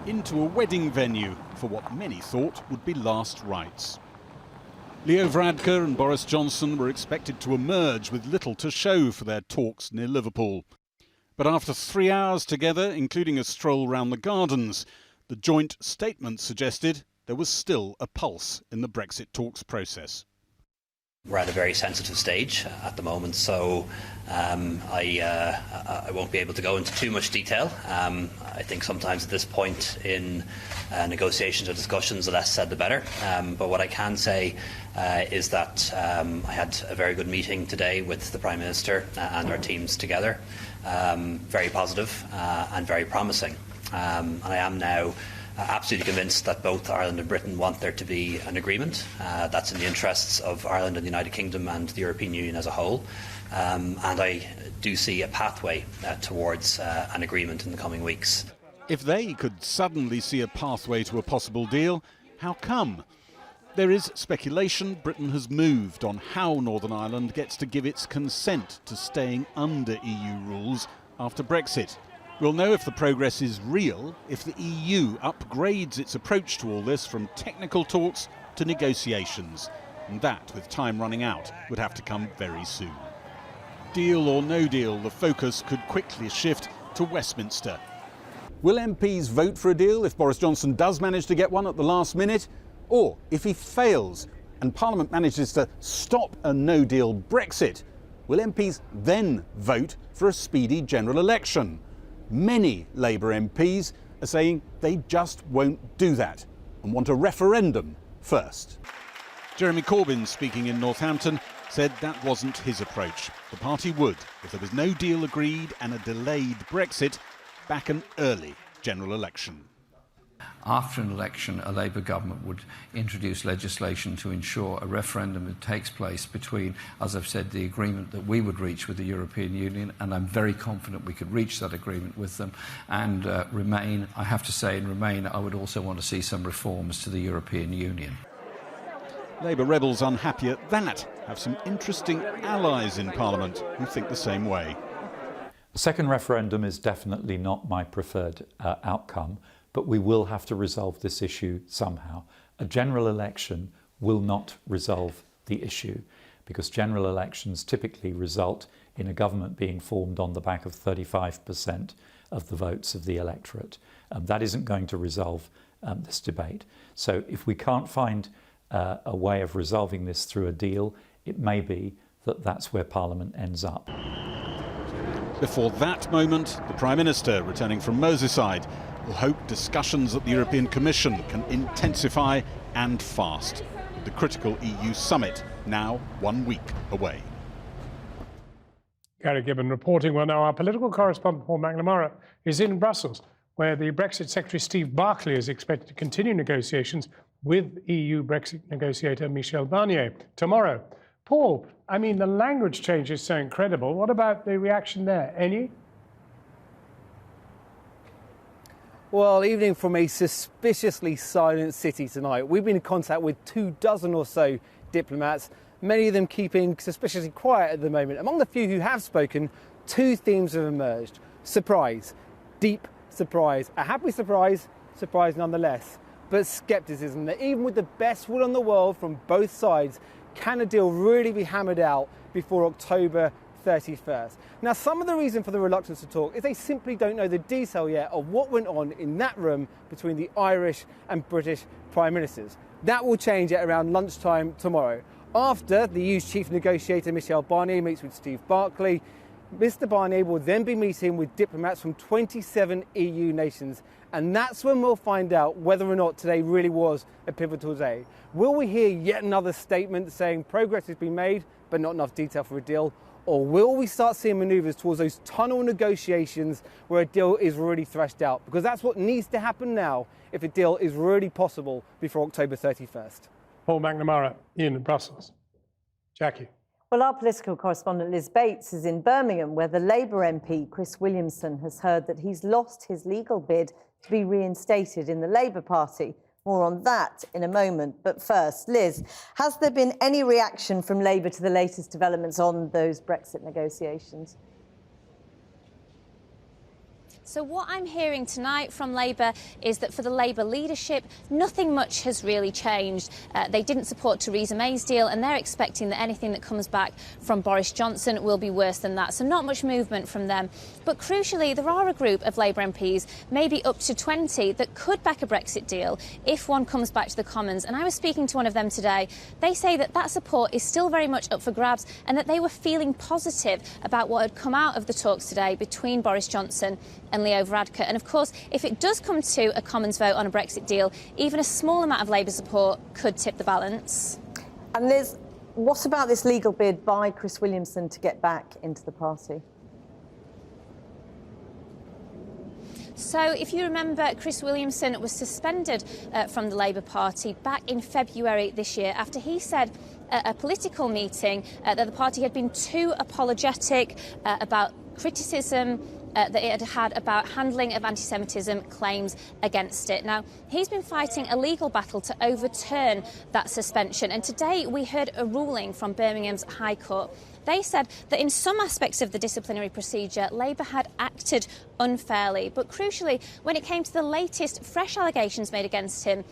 into a wedding venue for what many thought would be last rites. Leo Varadkar and Boris Johnson were expected to emerge with little to show for their talks near Liverpool. But after 3 hours together, including a stroll round the gardens, the joint statement suggested there was still a pulse in the Brexit talks process. We're at a very sensitive stage at the moment, so I won't be able to go into too much detail. I think sometimes at this point in negotiations or discussions, the less said the better. But what I can say is that I had a very good meeting today with the Prime Minister and our teams together. Very positive and very promising. And I am now absolutely convinced that both Ireland and Britain want there to be an agreement. That's in the interests of Ireland and the United Kingdom and the European Union as a whole. And I do see a pathway towards an agreement in the coming weeks. If they could suddenly see a pathway to a possible deal, how come? There is speculation Britain has moved on how Northern Ireland gets to give its consent to staying under EU rules after Brexit. We'll know if the progress is real if the EU upgrades its approach to all this from technical talks to negotiations. And that, with time running out, would have to come very soon. Deal or no deal, the focus could quickly shift to Westminster. Will MPs vote for a deal if Boris Johnson does manage to get one at the last minute? Or if he fails and Parliament manages to stop a no-deal Brexit, will MPs then vote for a speedy general election? Many Labour MPs are saying they just won't do that and want a referendum first. Jeremy Corbyn, speaking in Northampton, said that wasn't his approach. The party would, if there was no deal agreed and a delayed Brexit, back an early general election. After an election, a Labour government would introduce legislation to ensure a referendum that takes place between, as I've said, the agreement that we would reach with the European Union, and I'm very confident we could reach that agreement with them, and Remain. I have to say, in Remain, I would also want to see some reforms to the European Union. Labour rebels unhappy at that have some interesting allies in Parliament who think the same way. The second referendum is definitely not my preferred outcome, but we will have to resolve this issue somehow. A general election will not resolve the issue because general elections typically result in a government being formed on the back of 35% of the votes of the electorate. That isn't going to resolve this debate. So if we can't find a way of resolving this through a deal, it may be that that's where Parliament ends up. Before that moment, the Prime Minister, returning from Merseyside, will hope discussions at the European Commission can intensify and fast, with the critical EU summit now 1 week away. Gary Gibbon reporting. Well, now our political correspondent Paul McNamara is in Brussels, where the Brexit Secretary Steve Barclay is expected to continue negotiations with EU Brexit negotiator Michel Barnier tomorrow. Paul, I mean, the language change is so incredible. What about the reaction there? Any? Well, evening from a suspiciously silent city tonight. We've been in contact with 24 or so diplomats, many of them keeping suspiciously quiet at the moment. Among the few who have spoken, two themes have emerged. Surprise, deep surprise, a happy surprise, surprise nonetheless, but scepticism that even with the best will in the world from both sides, can a deal really be hammered out before October 31st? Now, some of the reason for the reluctance to talk is they simply don't know the detail yet of what went on in that room between the Irish and British Prime Ministers. That will change at around lunchtime tomorrow. After the EU's chief negotiator Michel Barnier meets with Steve Barclay, Mr Barnier will then be meeting with diplomats from 27 EU nations, and that's when we'll find out whether or not today really was a pivotal day. Will we hear yet another statement saying progress has been made but not enough detail for a deal? Or will we start seeing manoeuvres towards those tunnel negotiations where a deal is really thrashed out? Because that's what needs to happen now if a deal is really possible before October 31st. Paul McNamara in Brussels. Jackie. Well, our political correspondent Liz Bates is in Birmingham, where the Labour MP Chris Williamson has heard that he's lost his legal bid to be reinstated in the Labour Party. More on that in a moment. But first, Liz, has there been any reaction from Labour to the latest developments on those Brexit negotiations? So what I'm hearing tonight from Labour is that for the Labour leadership, nothing much has really changed. They didn't support Theresa May's deal, and they're expecting that anything that comes back from Boris Johnson will be worse than that. So not much movement from them. But crucially, there are a group of Labour MPs, maybe up to 20, that could back a Brexit deal if one comes back to the Commons. And I was speaking to one of them today. They say that that support is still very much up for grabs and that they were feeling positive about what had come out of the talks today between Boris Johnson and Leo Varadkar. And of course, if it does come to a Commons vote on a Brexit deal, even a small amount of Labour support could tip the balance. And Liz, what about this legal bid by Chris Williamson to get back into the party? So if you remember, Chris Williamson was suspended from the Labour Party back in February this year after he said at a political meeting that the party had been too apologetic about criticism that it had about handling of anti-Semitism claims against it. Now, he's been fighting a legal battle to overturn that suspension, and today we heard a ruling from Birmingham's High Court. They said that in some aspects of the disciplinary procedure, Labour had acted unfairly. But crucially, when it came to the latest fresh allegations made against him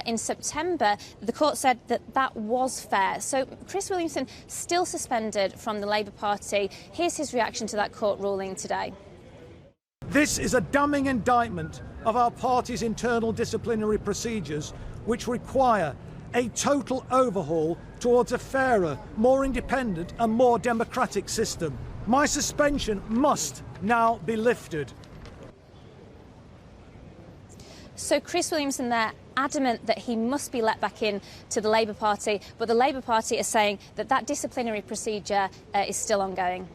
in September, the court said that that was fair. So Chris Williamson still suspended from the Labour Party. Here's his reaction to that court ruling today. This is a damning indictment of our party's internal disciplinary procedures, which require a total overhaul towards a fairer, more independent and more democratic system. My suspension must now be lifted. So Chris Williamson there, adamant that he must be let back in to the Labour Party, but the Labour Party is saying that that disciplinary procedure is still ongoing.